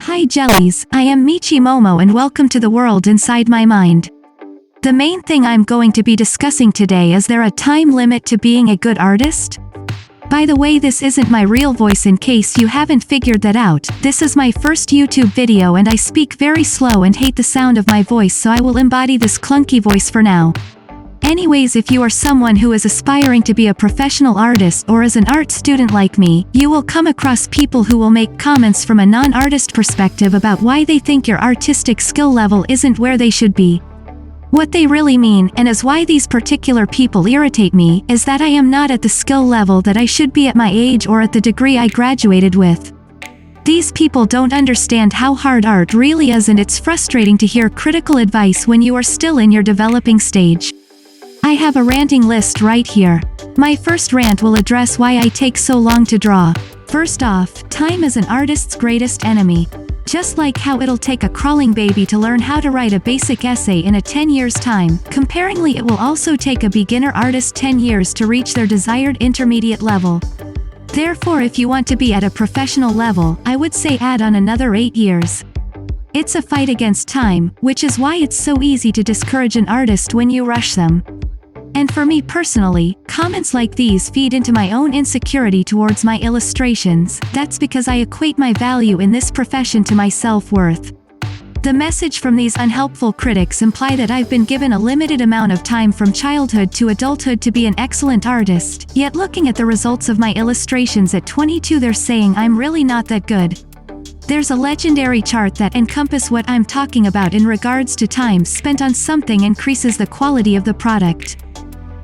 Hi jellies, I am Michi Momo and welcome to the world inside my mind. The main thing I'm going to be discussing today is there a time limit to being a good artist? By the way, this isn't my real voice in case you haven't figured that out. This is my first YouTube video and I speak very slow and hate the sound of my voice, so I will embody this clunky voice for now. Anyways, if you are someone who is aspiring to be a professional artist or is an art student like me, you will come across people who will make comments from a non-artist perspective about why they think your artistic skill level isn't where they should be. What they really mean, and is why these particular people irritate me, is that I am not at the skill level that I should be at my age or at the degree I graduated with. These people don't understand how hard art really is, and it's frustrating to hear critical advice when you are still in your developing stage. I have a ranting list right here. My first rant will address why I take so long to draw. First off, time is an artist's greatest enemy. Just like how it'll take a crawling baby to learn how to write a basic essay in a 10 years time, comparingly it will also take a beginner artist 10 years to reach their desired intermediate level. Therefore, if you want to be at a professional level, I would say add on another 8 years. It's a fight against time, which is why it's so easy to discourage an artist when you rush them. And for me personally, comments like these feed into my own insecurity towards my illustrations. That's because I equate my value in this profession to my self-worth. The message from these unhelpful critics imply that I've been given a limited amount of time from childhood to adulthood to be an excellent artist, yet looking at the results of my illustrations at 22 they're saying I'm really not that good. There's a legendary chart that encompasses what I'm talking about in regards to time spent on something increases the quality of the product.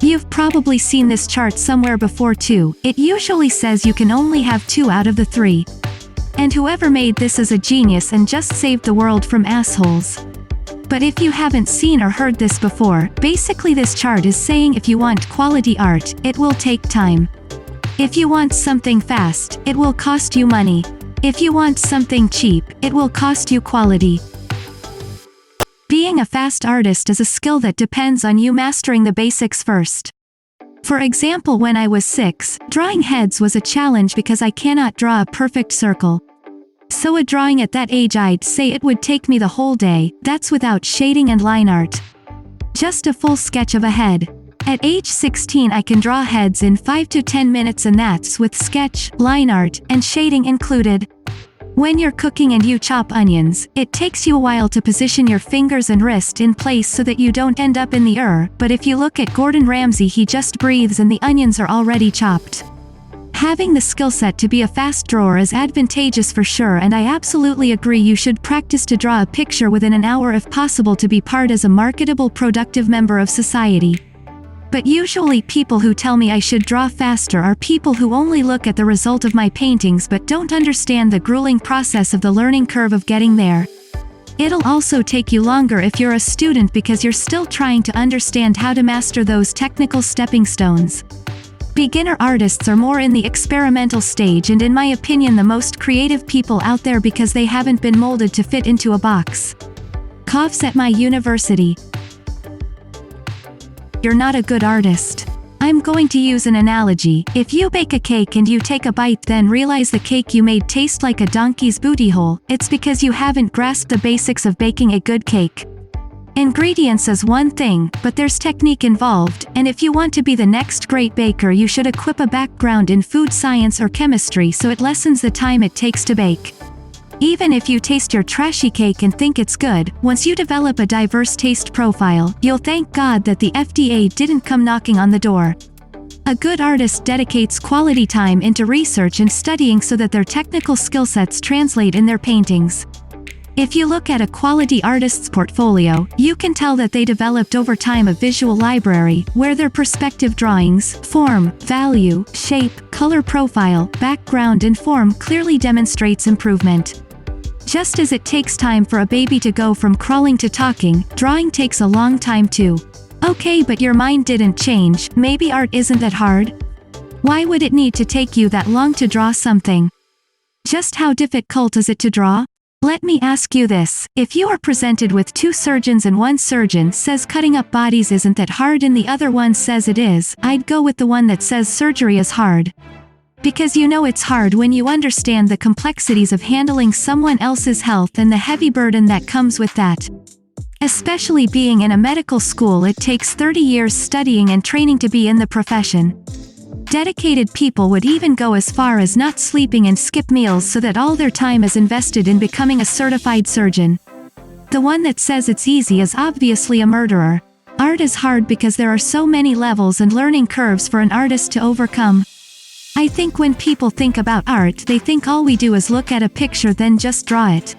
You've probably seen this chart somewhere before too. It usually says you can only have 2 out of the 3. And whoever made this is a genius and just saved the world from assholes. But if you haven't seen or heard this before, basically this chart is saying if you want quality art, it will take time. If you want something fast, it will cost you money. If you want something cheap, it will cost you quality. Being a fast artist is a skill that depends on you mastering the basics first. For example, when I was 6, drawing heads was a challenge because I cannot draw a perfect circle. So a drawing at that age, I'd say it would take me the whole day, that's without shading and line art. Just a full sketch of a head. At age 16 I can draw heads in 5 to 10 minutes, and that's with sketch, line art, and shading included. When you're cooking and you chop onions, it takes you a while to position your fingers and wrist in place so that you don't end up in the but if you look at Gordon Ramsay, he just breathes and the onions are already chopped. Having the skill set to be a fast drawer is advantageous for sure, and I absolutely agree you should practice to draw a picture within an hour if possible to be part as a marketable, productive member of society. But usually people who tell me I should draw faster are people who only look at the result of my paintings but don't understand the grueling process of the learning curve of getting there. It'll also take you longer if you're a student because you're still trying to understand how to master those technical stepping stones. Beginner artists are more in the experimental stage and in my opinion the most creative people out there because they haven't been molded to fit into a box. Coughs at my university. You're not a good artist. I'm going to use an analogy. If you bake a cake and you take a bite then realize the cake you made tastes like a donkey's booty hole, it's because you haven't grasped the basics of baking a good cake. Ingredients is one thing, but there's technique involved, and if you want to be the next great baker you should equip a background in food science or chemistry so it lessens the time it takes to bake. Even if you taste your trashy cake and think it's good, once you develop a diverse taste profile, you'll thank God that the FDA didn't come knocking on the door. A good artist dedicates quality time into research and studying so that their technical skill sets translate in their paintings. If you look at a quality artist's portfolio, you can tell that they developed over time a visual library, where their perspective drawings, form, value, shape, color profile, background and form clearly demonstrates improvement. Just as it takes time for a baby to go from crawling to talking, drawing takes a long time too. Okay, but your mind didn't change, maybe art isn't that hard? Why would it need to take you that long to draw something? Just how difficult is it to draw? Let me ask you this, if you are presented with 2 surgeons and one surgeon says cutting up bodies isn't that hard and the other one says it is, I'd go with the one that says surgery is hard. Because you know it's hard when you understand the complexities of handling someone else's health and the heavy burden that comes with that. Especially being in a medical school, it takes 30 years studying and training to be in the profession. Dedicated people would even go as far as not sleeping and skip meals so that all their time is invested in becoming a certified surgeon. The one that says it's easy is obviously a murderer. Art is hard because there are so many levels and learning curves for an artist to overcome. I think when people think about art, they think all we do is look at a picture then just draw it.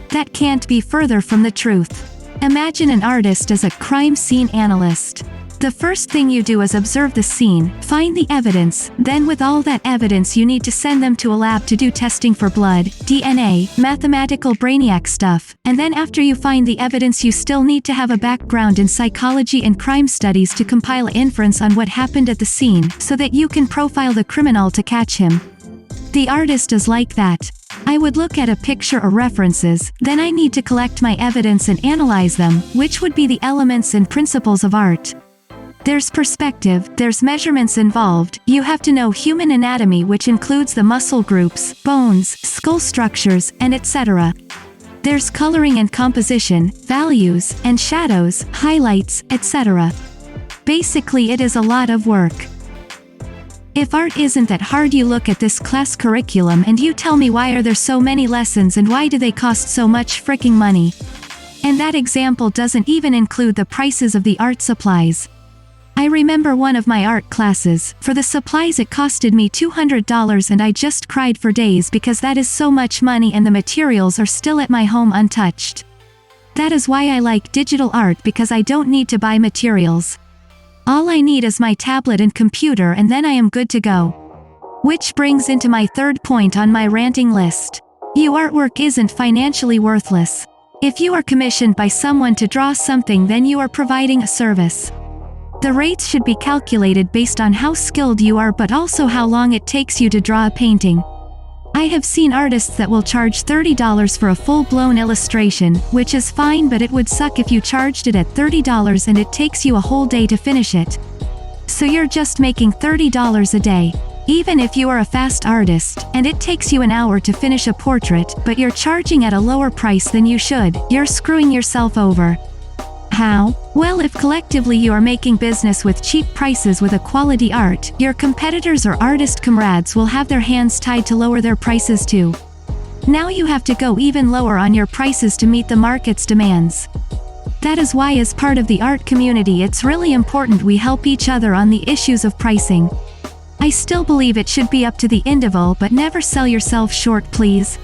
That can't be further from the truth. Imagine an artist as a crime scene analyst. The first thing you do is observe the scene, find the evidence, then with all that evidence you need to send them to a lab to do testing for blood, DNA, mathematical brainiac stuff, and then after you find the evidence you still need to have a background in psychology and crime studies to compile inference on what happened at the scene, so that you can profile the criminal to catch him. The artist is like that. I would look at a picture or references, then I need to collect my evidence and analyze them, which would be the elements and principles of art. There's perspective, there's measurements involved, you have to know human anatomy, which includes the muscle groups, bones, skull structures, and etc. There's coloring and composition, values, and shadows, highlights, etc. Basically it is a lot of work. If art isn't that hard, you look at this class curriculum and you tell me why are there so many lessons and why do they cost so much fricking money? And that example doesn't even include the prices of the art supplies. I remember one of my art classes, for the supplies it costed me $200 and I just cried for days because that is so much money and the materials are still at my home untouched. That is why I like digital art, because I don't need to buy materials. All I need is my tablet and computer and then I am good to go. Which brings into my third point on my ranting list. Your artwork isn't financially worthless. If you are commissioned by someone to draw something, then you are providing a service. The rates should be calculated based on how skilled you are, but also how long it takes you to draw a painting. I have seen artists that will charge $30 for a full-blown illustration, which is fine, but it would suck if you charged it at $30 and it takes you a whole day to finish it. So you're just making $30 a day. Even if you are a fast artist, and it takes you an hour to finish a portrait, but you're charging at a lower price than you should, you're screwing yourself over. How? Well, if collectively you are making business with cheap prices with a quality art, your competitors or artist comrades will have their hands tied to lower their prices too. Now you have to go even lower on your prices to meet the market's demands. That is why, as part of the art community, it's really important we help each other on the issues of pricing. I still believe it should be up to the individual, but never sell yourself short, please.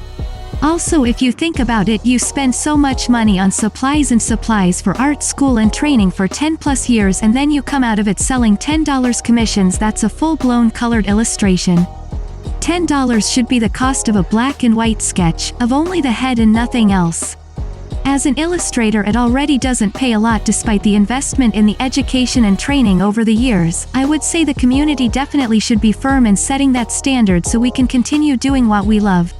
Also, if you think about it, you spend so much money on supplies for art school and training for 10+ years, and then you come out of it selling $10 commissions. That's a full-blown colored illustration. $10 should be the cost of a black and white sketch, of only the head and nothing else. As an illustrator, it already doesn't pay a lot despite the investment in the education and training over the years. I would say the community definitely should be firm in setting that standard so we can continue doing what we love.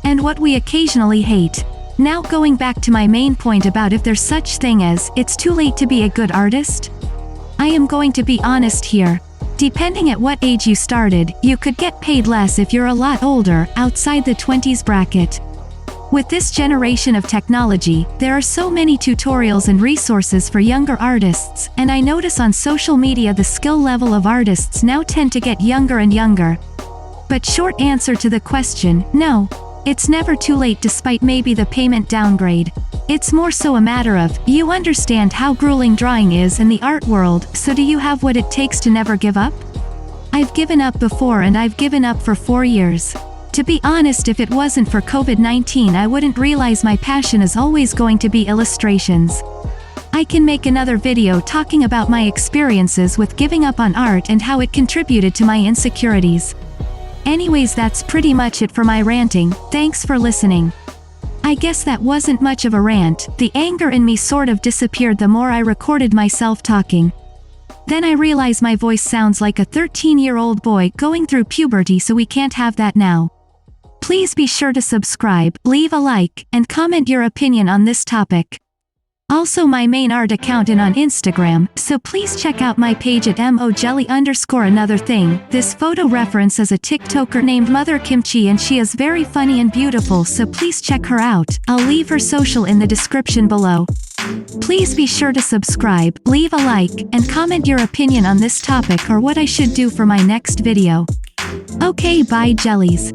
And what we occasionally hate. Now going back to my main point about if there's such thing as, it's too late to be a good artist. I am going to be honest here. Depending at what age you started, you could get paid less if you're a lot older, outside the 20s bracket. With this generation of technology, there are so many tutorials and resources for younger artists, and I notice on social media the skill level of artists now tend to get younger and younger. But short answer to the question, no. It's never too late despite maybe the payment downgrade. It's more so a matter of, you understand how grueling drawing is in the art world, so do you have what it takes to never give up? I've given up before, and I've given up for 4 years. To be honest, if it wasn't for COVID-19, I wouldn't realize my passion is always going to be illustrations. I can make another video talking about my experiences with giving up on art and how it contributed to my insecurities. Anyways, that's pretty much it for my ranting. Thanks for listening. I guess that wasn't much of a rant. The anger in me sort of disappeared the more I recorded myself talking. Then I realize my voice sounds like a 13-year-old boy going through puberty, so we can't have that now. Please be sure to subscribe, leave a like, and comment your opinion on this topic. Also my main art account in on Instagram, so please check out my page at mojelly_. Another thing, this photo reference is a TikToker named Mother Kimchi and she is very funny and beautiful, so please check her out. I'll leave her social in the description below. Please be sure to subscribe, leave a like, and comment your opinion on this topic or what I should do for my next video. Okay, bye jellies.